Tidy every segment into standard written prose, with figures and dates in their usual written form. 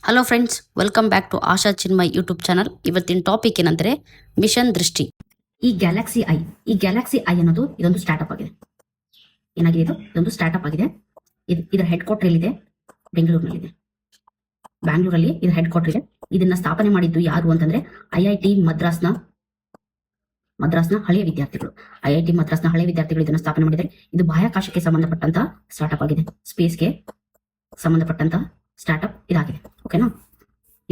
Hello friends, welcome back to Asha Chinmay YouTube channel. ಇವತ್ತಿನ topic ಏನಂದ್ರೆ mission Drishti. ಈ ಗ್ಯಾಲಕ್ಸಿ ಐ ಅನ್ನೋದು ಇದೊಂದು ಸ್ಟಾರ್ಟ್ಅಪ್ ಆಗಿದೆ. ಏನಾಗಿದೆ ಇದು? ಇದೊಂದು ಸ್ಟಾರ್ಟ್ಅಪ್ ಆಗಿದೆ. ಇದರ ಹೆಡ್ ಕ್ವಾರ್ಟರ್ ಎಲ್ಲಿದೆ? ಬೆಂಗಳೂರಿನಲ್ಲಿದೆ. ಬ್ಯಾಂಗ್ಳೂರಲ್ಲಿ ಇದರ ಹೆಡ್ ಕ್ವಾರ್ಟರ್ ಇದೆ. ಇದನ್ನ ಸ್ಥಾಪನೆ ಮಾಡಿದ್ದು ಯಾರು ಅಂತಂದ್ರೆ ಐಐಟಿ ಮದ್ರಾಸ್ನ ಹಳೆಯ ವಿದ್ಯಾರ್ಥಿಗಳು. ಇದನ್ನ ಸ್ಥಾಪನೆ ಮಾಡಿದ್ದಾರೆ. ಇದು ಬಾಹ್ಯಾಕಾಶಕ್ಕೆ ಸಂಬಂಧಪಟ್ಟಂತಹ ಸ್ಟಾರ್ಟ್ಅಪ್ ಆಗಿದೆ. ಸ್ಪೇಸ್ಗೆ ಸಂಬಂಧಪಟ್ಟಂತಹ ಸ್ಟಾರ್ಟ್ಅಪ್ ಇದಾಗಿದೆ. ಓಕೆನಾ?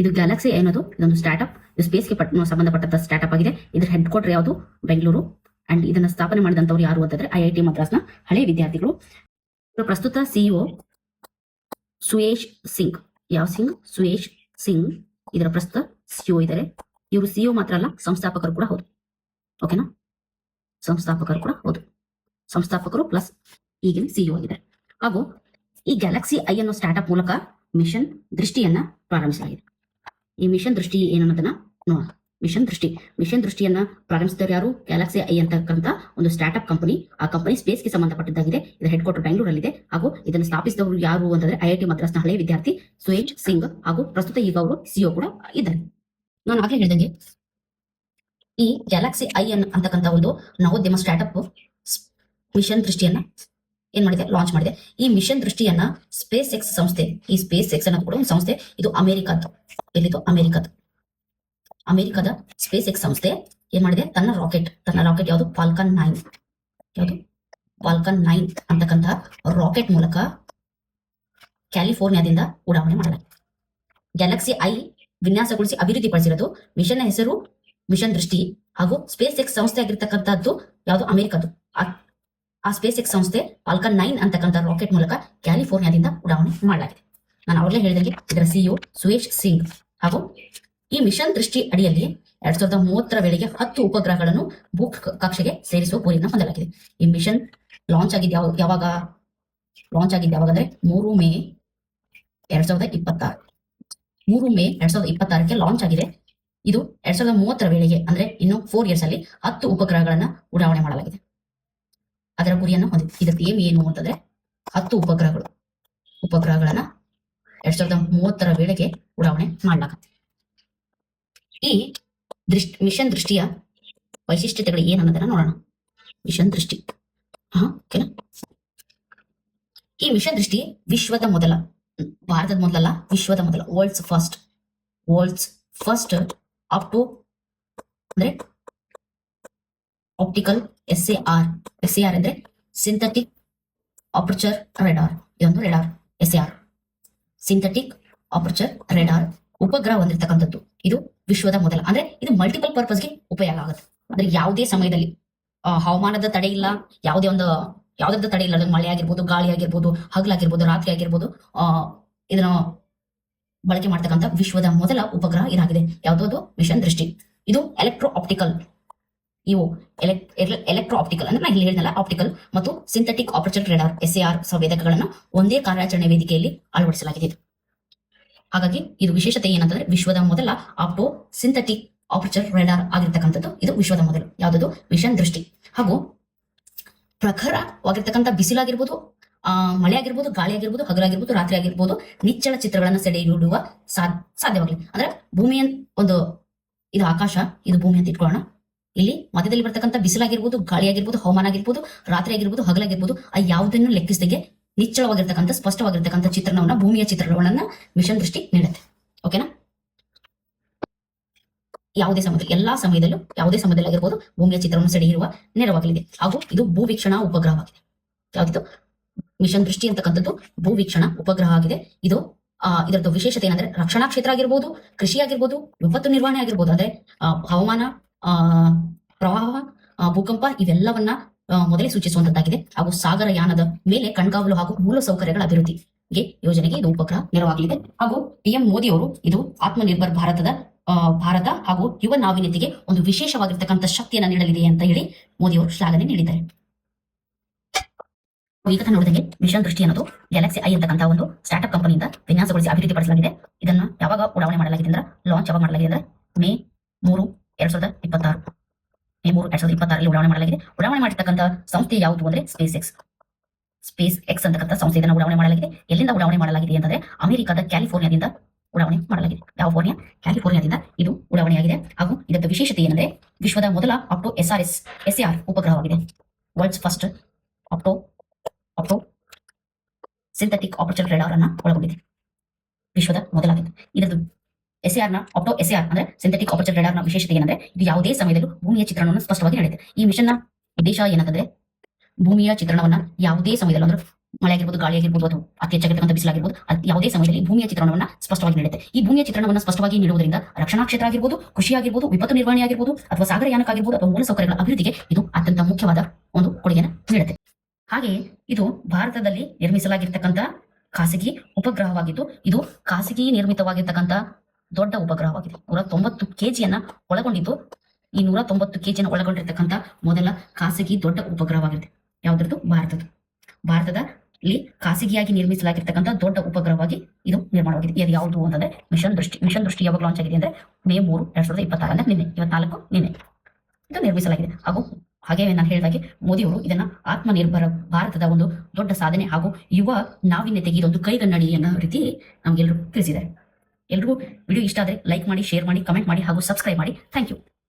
ಇದು ಗ್ಯಾಲಕ್ಸಿ ಅನ್ನೋದು ಇದೊಂದು ಸ್ಟಾರ್ಟ್ಅಪ್. ಇದು ಸ್ಪೇಸ್ಗೆ ಸಂಬಂಧಪಟ್ಟಂತ ಸ್ಟಾರ್ಟ್ಅಪ್ ಆಗಿದೆ. ಇದರ ಹೆಡ್ ಕ್ವಾರ್ಟರ್ ಯಾವುದು? ಬೆಂಗಳೂರು. ಅಂಡ್ ಇದನ್ನ ಸ್ಥಾಪನೆ ಮಾಡಿದಂತವ್ರು ಯಾರು ಅಂತಂದ್ರೆ ಐಐಟಿ ಮದ್ರಾಸ್ನ ಹಳೆಯ ವಿದ್ಯಾರ್ಥಿಗಳು. ಪ್ರಸ್ತುತ ಸಿಇಒ ಸುಯೇಶ್ ಸಿಂಗ್. ಯಾವ ಸಿಂಗ್? ಸುಯೇಶ್ ಸಿಂಗ್ ಇದರ ಪ್ರಸ್ತುತ ಸಿಇಒ ಇದ್ದಾರೆ. ಇವರು ಸಿಇಒ ಮಾತ್ರ ಅಲ್ಲ, ಸಂಸ್ಥಾಪಕರು ಕೂಡ ಹೌದು. ಓಕೆನಾ? ಸಂಸ್ಥಾಪಕರು ಪ್ಲಸ್ ಈಗಿನ ಸಿಇಒ ಆಗಿದ್ದಾರೆ. ಹಾಗೂ ಈ ಗ್ಯಾಲಕ್ಸಿ ಐ ಅನ್ನೋ ಸ್ಟಾರ್ಟ್ಅಪ್ ಮೂಲಕ ಮಿಷನ್ ದೃಷ್ಟಿಯನ್ನ ಪ್ರಾರಂಭಿಸಲಾಗಿದೆ. ಈ ಮಿಷನ್ ದೃಷ್ಟಿ ಏನನ್ನೋದನ್ನ ನೋಡೋಣ. ಮಿಷನ್ ದೃಷ್ಟಿಯನ್ನ ಪ್ರಾರಂಭಿಸಿದವರು ಯಾರು? ಗ್ಯಾಲಕ್ಸಿ ಐ ಅಂತಕ್ಕಂಥ ಒಂದು ಸ್ಟಾರ್ಟ್ಅಪ್ ಕಂಪನಿ. ಆ ಕಂಪನಿ ಸ್ಪೇಸ್ಗೆ ಸಂಬಂಧಪಟ್ಟಿದ್ದಾಗಿದೆ. ಇದರ ಹೆಡ್ ಕ್ವಾರ್ಟರ್ ಬೆಂಗಳೂರಲ್ಲಿದೆ. ಹಾಗೂ ಇದನ್ನು ಸ್ಥಾಪಿಸಿದವರು ಯಾರು ಅಂತಂದ್ರೆ ಐಐಟಿ ಮದ್ರಾಸ್ನ ಹಳೆಯ ವಿದ್ಯಾರ್ಥಿ ಸುಯೇಶ್ ಸಿಂಗ್. ಹಾಗೂ ಪ್ರಸ್ತುತ ಈಗ ಅವರು ಸಿಇಒ ಕೂಡ ಇದ್ದಾರೆ. ನಾನು ಆಗಲೇ ಹೇಳಿದಂಗೆ ಈ ಗ್ಯಾಲಕ್ಸಿ ಐ ಅಂತಕ್ಕಂಥ ಒಂದು ನವೋದ್ಯಮ ಸ್ಟಾರ್ಟ್ಅಪ್ ಮಿಷನ್ ದೃಷ್ಟಿಯನ್ನ ಏನ್ ಮಾಡಿದೆ? ಲಾಂಚ್ ಮಾಡಿದೆ. ಈ ಮಿಷನ್ ದೃಷ್ಟಿಯನ್ನ ಸ್ಪೇಸ್ ಎಕ್ಸ್ ಸಂಸ್ಥೆ, ಈ ಸ್ಪೇಸ್ ಎಕ್ಸ್ ಅನ್ನೋದು ಕೂಡ ಒಂದು ಸಂಸ್ಥೆ. ಇದು ಅಮೆರಿಕದ್ದು. ಎಲ್ಲಿದು? ಅಮೆರಿಕದ ಸ್ಪೇಸ್ ಎಕ್ಸ್ ಸಂಸ್ಥೆ ಏನ್ ಮಾಡಿದೆ? ತನ್ನ ರಾಕೆಟ್ ಯಾವುದು? ಫಾಲ್ಕನ್ 9 ಅಂತಕ್ಕಂತಹ ರಾಕೆಟ್ ಮೂಲಕ ಕ್ಯಾಲಿಫೋರ್ನಿಯಾದಿಂದ ಉಡಾವಣೆ ಮಾಡಲಾಗಿದೆ. ಗ್ಯಾಲಕ್ಸಿ ಐ ವಿನ್ಯಾಸಗೊಳಿಸಿ ಅಭಿವೃದ್ಧಿಪಡಿಸಿರೋದು. ಮಿಷನ್ ಹೆಸರು ಮಿಷನ್ ದೃಷ್ಟಿ. ಹಾಗೂ ಸ್ಪೇಸ್ ಎಕ್ಸ್ ಸಂಸ್ಥೆ ಆಗಿರ್ತಕ್ಕಂಥದ್ದು ಯಾವುದು? ಅಮೆರಿಕದ್ದು. ಆ ಸ್ಪೇಸ್ ಎಕ್ಸ್ ಸಂಸ್ಥೆ ಫಾಲ್ಕನ್ 9 ಅಂತಕ್ಕಂಥ ರಾಕೆಟ್ ಮೂಲಕ ಕ್ಯಾಲಿಫೋರ್ನಿಯಾದಿಂದ ಉಡಾವಣೆ ಮಾಡಲಾಗಿದೆ. ನಾನು ಅವಾಗಲೇ ಹೇಳಿದಂಗೆ ಇದರ ಸಿಇಒ ಸುಯೇಶ್ ಸಿಂಗ್. ಹಾಗೂ ಈ ಮಿಷನ್ ದೃಷ್ಟಿ ಅಡಿಯಲ್ಲಿ 2030 ವೇಳೆಗೆ 10 ಉಪಗ್ರಹಗಳನ್ನು ಭೂ ಕಕ್ಷೆಗೆ ಸೇರಿಸುವ ಗುರಿಯನ್ನು ಹೊಂದಲಾಗಿದೆ. ಈ ಮಿಷನ್ ಲಾಂಚ್ ಆಗಿದ್ದು ಯಾವಾಗ ಅಂದ್ರೆ 3 ಮೇ 2026ಕ್ಕೆ ಲಾಂಚ್ ಆಗಿದೆ. ಇದು 2030 ವೇಳೆಗೆ ಅಂದ್ರೆ ಇನ್ನು 4 ಇಯರ್ಸ್ ಅಲ್ಲಿ 10 ಉಪಗ್ರಹಗಳನ್ನ ಉಡಾವಣೆ ಮಾಡಲಾಗಿದೆ. ಅದರ ಗುರಿಯನ್ನು ಹೊಂದಿದೆ. ಇದರ ಏಮ್ ಏನು ಅಂತಂದ್ರೆ 10 ಉಪಗ್ರಹಗಳನ್ನ 2030 ವೇಳೆಗೆ ಉಡಾವಣೆ ಮಾಡಲಾಗುತ್ತೆ. ಈ ಮಿಷನ್ ದೃಷ್ಟಿಯ ವೈಶಿಷ್ಟ್ಯತೆಗಳು ಏನನ್ನೋದನ್ನ ನೋಡೋಣ. ಮಿಷನ್ ದೃಷ್ಟಿ ಓಕೆನಾ? ಈ ಮಿಷನ್ ದೃಷ್ಟಿ ವಿಶ್ವದ ಮೊದಲ, ಭಾರತದ ಮೊದಲಲ್ಲ, ವಿಶ್ವದ ಮೊದಲ, ವರ್ಲ್ಡ್ಸ್ ಫಸ್ಟ್ ಅಪ್ ಟು ಅಂದ್ರೆ ಆಪ್ಟಿಕಲ್ SAR ಅಂದ್ರೆ ಸಿಂಥೆಟಿಕ್ ಅಪರ್ಚರ್ ರೇಡಾರ್. ಇದೊಂದು radar SAR, synthetic aperture radar ಉಪಗ್ರಹ ಹೊಂದಿರತಕ್ಕಂಥದ್ದು. ಇದು ವಿಶ್ವದ ಮೊದಲ. ಅಂದ್ರೆ ಇದು ಮಲ್ಟಿಪಲ್ ಪರ್ಪಸ್ಗೆ ಉಪಯೋಗ ಆಗುತ್ತೆ. ಅಂದ್ರೆ ಯಾವುದೇ ಸಮಯದಲ್ಲಿ ಹವಾಮಾನದ ತಡೆ ಇಲ್ಲ, ಯಾವ್ದಾದ್ರು ತಡೆ ಇಲ್ಲ. ಮಳೆ ಆಗಿರ್ಬೋದು, ಗಾಳಿ ಆಗಿರ್ಬೋದು, ಹಗಲಾಗಿರ್ಬೋದು, ರಾತ್ರಿ ಆಗಿರ್ಬೋದು, ಇದನ್ನ ಬಳಕೆ ಮಾಡ್ತಕ್ಕಂಥ ವಿಶ್ವದ ಮೊದಲ ಉಪಗ್ರಹ ಇದಾಗಿದೆ. ಯಾವುದೋ ಮಿಷನ್ ದೃಷ್ಟಿ. ಇದು ಎಲೆಕ್ಟ್ರೋ ಆಪ್ಟಿಕಲ್ ಅಂದ್ರೆ ನಾನು ಇಲ್ಲಿ ಹೇಳಿದ್ನಲ್ಲ, ಆಪ್ಟಿಕಲ್ ಮತ್ತು ಸಿಂಥೆಟಿಕ್ ಅಪರ್ಚರ್ ರೇಡಾರ್ SAR ಸಂವೇದಕಗಳನ್ನು ಒಂದೇ ಕಾರ್ಯಾಚರಣೆ ವೇದಿಕೆಯಲ್ಲಿ ಅಳವಡಿಸಲಾಗಿದೆ. ಹಾಗಾಗಿ ಇದು ವಿಶೇಷತೆ ಏನಂತಂದ್ರೆ ವಿಶ್ವದ ಮೊದಲ ಆಪ್ಟೋ ಸಿಂಥೆಟಿಕ್ ಅಪರ್ಚರ್ ರೇಡಾರ್ ಆಗಿರ್ತಕ್ಕಂಥದ್ದು. ಇದು ವಿಶ್ವದ ಮೊದಲು ಯಾವ್ದು? ಮಿಷನ್ ದೃಷ್ಟಿ. ಹಾಗೂ ಪ್ರಖರವಾಗಿರ್ತಕ್ಕಂಥ ಬಿಸಿಲಾಗಿರ್ಬೋದು, ಮಳೆ ಆಗಿರ್ಬೋದು, ಗಾಳಿ ಆಗಿರ್ಬೋದು, ಹಗಲಾಗಿರ್ಬೋದು, ರಾತ್ರಿ ಆಗಿರ್ಬೋದು, ನಿಚ್ಚಳ ಚಿತ್ರಗಳನ್ನು ಸೆರೆ ಹಿಡಿಯುವ ಸಾಧ್ಯವಾಗಲಿ. ಅಂದ್ರೆ ಭೂಮಿಯ ಒಂದು ಇದು ಆಕಾಶ, ಇದು ಭೂಮಿ ಅಂತ ಇಟ್ಕೊಳ್ಳೋಣ. ಇಲ್ಲಿ ಮಧ್ಯದಲ್ಲಿ ಬರ್ತಕ್ಕಂಥ ಬಿಸಿಲಾಗಿರ್ಬೋದು, ಗಾಳಿ ಆಗಿರ್ಬೋದು, ಹವಾಮಾನ ಆಗಿರ್ಬೋದು, ರಾತ್ರಿ ಆಗಿರ್ಬೋದು, ಹಗಲಾಗಿರ್ಬೋದು, ಆ ಯಾವುದನ್ನು ಲೆಕ್ಕಿಸದೆ ನಿಚ್ಚಳವಾಗಿರ್ತಕ್ಕಂಥ ಸ್ಪಷ್ಟವಾಗಿರ್ತಕ್ಕಂಥ ಚಿತ್ರಣವನ್ನ, ಭೂಮಿಯ ಚಿತ್ರಣಗಳನ್ನ ಮಿಷನ್ ದೃಷ್ಟಿ ನೀಡುತ್ತೆ. ಓಕೆನಾ? ಯಾವುದೇ ಸಮಯದಲ್ಲಿ ಆಗಿರ್ಬೋದು ಭೂಮಿಯ ಚಿತ್ರವನ್ನು ಸೆರೆ ಹಿಡಿಯುವ ನೆರವಾಗಲಿದೆ. ಹಾಗೂ ಇದು ಭೂವೀಕ್ಷಣಾ ಉಪಗ್ರಹವಾಗಿದೆ. ಯಾವ್ದಿದು? ಮಿಷನ್ ದೃಷ್ಟಿ ಅಂತಕ್ಕಂಥದ್ದು ಭೂವೀಕ್ಷಣಾ ಉಪಗ್ರಹ ಆಗಿದೆ. ಇದು ಇದರದ್ದು ವಿಶೇಷತೆ ಏನಂದ್ರೆ ರಕ್ಷಣಾ ಕ್ಷೇತ್ರ ಆಗಿರ್ಬೋದು, ಕೃಷಿ ಆಗಿರ್ಬೋದು, ವಿಪತ್ತು ನಿರ್ವಹಣೆ ಆಗಿರ್ಬೋದು, ಅಂದ್ರೆ ಹವಾಮಾನ, ಪ್ರವಾಹ, ಭೂಕಂಪ ಇವೆಲ್ಲವನ್ನ ಮೊದಲೇ ಸೂಚಿಸುವಂತದ್ದಾಗಿದೆ. ಹಾಗೂ ಸಾಗರ ಯಾನದ ಮೇಲೆ ಕಣ್ಗಾವಲು ಹಾಗೂ ಮೂಲ ಸೌಕರ್ಯಗಳ ಅಭಿವೃದ್ಧಿಗೆ ಯೋಜನೆಗೆ ಇದು ಉಪಗ್ರಹ ನೆರವಾಗಲಿದೆ. ಹಾಗೂ PM ಮೋದಿ ಅವರು ಇದು ಆತ್ಮನಿರ್ಭರ್ ಭಾರತ ಹಾಗೂ ಯುವ ನಾವೀನ್ಯತೆಗೆ ಒಂದು ವಿಶೇಷವಾಗಿರ್ತಕ್ಕಂಥ ಶಕ್ತಿಯನ್ನ ನೀಡಲಿದೆ ಅಂತ ಹೇಳಿ ಮೋದಿ ಅವರು ಶ್ಲಾಘನೆ ನೀಡಿದ್ದಾರೆ. ಈಗ ನೋಡಿದಂಗೆ ಮಿಷನ್ ದೃಷ್ಟಿ ಅನ್ನೋದು ಗ್ಯಾಲಕ್ಸಿ ಐ ಅಂತಕ್ಕಂಥ ಒಂದು ಸ್ಟಾರ್ಟ್ಅಪ್ ಕಂಪನಿಯಿಂದ ವಿನ್ಯಾಸಗೊಳಿಸಿ ಅಭಿವೃದ್ಧಿಪಡಿಸಲಾಗಿದೆ. ಇದನ್ನ ಯಾವಾಗ ಉಡಾವಣೆ ಮಾಡಲಾಗಿದೆ ಅಂದ್ರೆ ಲಾಂಚ್ ಯಾವಾಗ ಮಾಡಲಾಗಿದೆ ಅಂದ್ರೆ ಮೇ 3, 2026 ಉಡಾವಣೆ ಮಾಡಲಾಗಿದೆ. ಉಡಾವಣೆ ಮಾಡಿರ್ತಕ್ಕಂಥ ಸಂಸ್ಥೆ ಯಾವುದು ಅಂದ್ರೆ ಸ್ಪೇಸ್ ಎಕ್ಸ್ ಅಂತಕ್ಕಂಥ ಸಂಸ್ಥೆ ಇದನ್ನು ಉಡಾವಣೆ ಮಾಡಲಾಗಿದೆ. ಎಲ್ಲಿಂದ ಉಡಾವಣೆ ಮಾಡಲಾಗಿದೆ ಅಂತಂದ್ರೆ ಅಮೆರಿಕದ ಕ್ಯಾಲಿಫೋರ್ನಿಯಾದಿಂದ ಉಡಾವಣೆ ಮಾಡಲಾಗಿದೆ. ಯಾವ ಫೋರ್ನಿಯಾ? ಕ್ಯಾಲಿಫೋರ್ನಿಯಾದಿಂದ ಇದು ಉಡಾವಣೆಯಾಗಿದೆ. ಹಾಗೂ ಇದರ ವಿಶೇಷತೆ ಏನಂದ್ರೆ ವಿಶ್ವದ ಮೊದಲ ಆಪ್ಟೋ SAR ಉಪಗ್ರಹವಾಗಿದೆ. World's first opto synthetic aperture radar ಅನ್ನ ಒಳಗೊಂಡಿದೆ. ವಿಶ್ವದ ಮೊದಲಾಗಿದೆ. ಇದರದ್ದು ಆಪ್ಟೋ SAR ಅಂದ್ರೆ ಸಿಂಥೆಟಿಕ್ ಆಪರ್ಚರ್ ರೇಡಾರ್ ನ ವಿಶೇಷತೆ ಏನಂದ್ರೆ ಇದು ಯಾವುದೇ ಸಮಯದಲ್ಲೂ ಭೂಮಿಯ ಚಿತ್ರಣವನ್ನು ಸ್ಪಷ್ಟವಾಗಿ ನೀಡುತ್ತೆ. ಈ ಮಿಷನ್ ನ ಉದ್ದೇಶ ಏನಂತಂದ್ರೆ ಭೂಮಿಯ ಚಿತ್ರಣವನ್ನ ಯಾವುದೇ ಸಮಯದಲ್ಲೂ ಅಂದ್ರೆ ಮಳೆ ಆಗಿರ್ಬೋದು, ಗಾಳಿ ಆಗಿರ್ಬೋದು, ಅಥವಾ ಅತಿ ಹೆಚ್ಚಾಗಿರ್ತಕ್ಕಂಥ ಬಿಸಿಲಾಗಿರ್ಬೋದು, ಯಾವುದೇ ಸಮಯದಲ್ಲಿ ಭೂಮಿಯ ಚಿತ್ರಣವನ್ನ ಸ್ಪಷ್ಟವಾಗಿ ನೀಡುತ್ತೆ. ಈ ಭೂಮಿಯ ಚಿತ್ರಣವನ್ನ ಸ್ಪಷ್ಟವಾಗಿ ನೀಡುವುದರಿಂದ ರಕ್ಷಣಾ ಕ್ಷೇತ್ರ ಆಗಿರ್ಬೋದು, ಕೃಷಿ ಆಗಿರ್ಬೋದು, ವಿಪತ್ತು ನಿರ್ವಹಣೆ ಆಗಿರ್ಬೋದು, ಅಥವಾ ಸಾಗರಯಾನಕ ಆಗಿರ್ಬೋದು, ಅಥವಾ ಮೂಲಸೌಕರ್ಯಗಳ ಅಭಿವೃದ್ಧಿಗೆ ಇದು ಅತ್ಯಂತ ಮುಖ್ಯವಾದ ಒಂದು ಕೊಡುಗೆಯನ್ನು ನೀಡುತ್ತೆ. ಹಾಗೆಯೇ ಇದು ಭಾರತದಲ್ಲಿ ನಿರ್ಮಿಸಲಾಗಿರ್ತಕ್ಕಂಥ ಖಾಸಗಿ ಉಪಗ್ರಹವಾಗಿದ್ದು ಇದು ಖಾಸಗಿ ನಿರ್ಮಿತವಾಗಿರ್ತಕ್ಕಂಥ ದೊಡ್ಡ ಉಪಗ್ರಹವಾಗಿದೆ. 190 kgಯನ್ನ ಒಳಗೊಂಡಿದ್ದು ಈ 190 kgಯನ್ನು ಒಳಗೊಂಡಿರ್ತಕ್ಕಂಥ ಮೊದಲ ಖಾಸಗಿ ದೊಡ್ಡ ಉಪಗ್ರಹವಾಗಿದೆ. ಯಾವುದ್ರದ್ದು? ಭಾರತದಲ್ಲಿ ಖಾಸಗಿಯಾಗಿ ನಿರ್ಮಿಸಲಾಗಿರ್ತಕ್ಕಂಥ ದೊಡ್ಡ ಉಪಗ್ರಹವಾಗಿ ಇದು ನಿರ್ಮಾಣವಾಗಿದೆ. ಇದು ಯಾವುದು ಅಂತಂದ್ರೆ ಮಿಷನ್ ದೃಷ್ಟಿ ಯಾವಾಗ ಲಾಂಚ್ ಆಗಿದೆ ಅಂದ್ರೆ ಮೇ 3, 2026 ಅಂದ್ರೆ ನಿನ್ನೆ ಇದು ನಿರ್ಮಿಸಲಾಗಿದೆ. ಹಾಗೆ ನಾನು ಹೇಳಿದಾಗೆ ಮೋದಿಯವರು ಇದನ್ನ ಆತ್ಮನಿರ್ಭರ ಭಾರತದ ಒಂದು ದೊಡ್ಡ ಸಾಧನೆ ಹಾಗೂ ಯುವ ನಾವೀನ್ಯತೆಗೆ ಇದೊಂದು ಕೈಗನ್ನಡಿ ಅನ್ನೋ ರೀತಿ ನಮ್ಗೆಲ್ಲರೂ ತಿಳಿಸಿದ್ದಾರೆ. ಎಲ್ರಿಗೂ ವಿಡಿಯೋ ಇಷ್ಟ ಆದರೆ ಲೈಕ್ ಮಾಡಿ, ಶೇರ್ ಮಾಡಿ, ಕಮೆಂಟ್ ಮಾಡಿ ಹಾಗೂ ಸಬ್ಸ್ಕ್ರೈಬ್ ಮಾಡಿ. Thank you.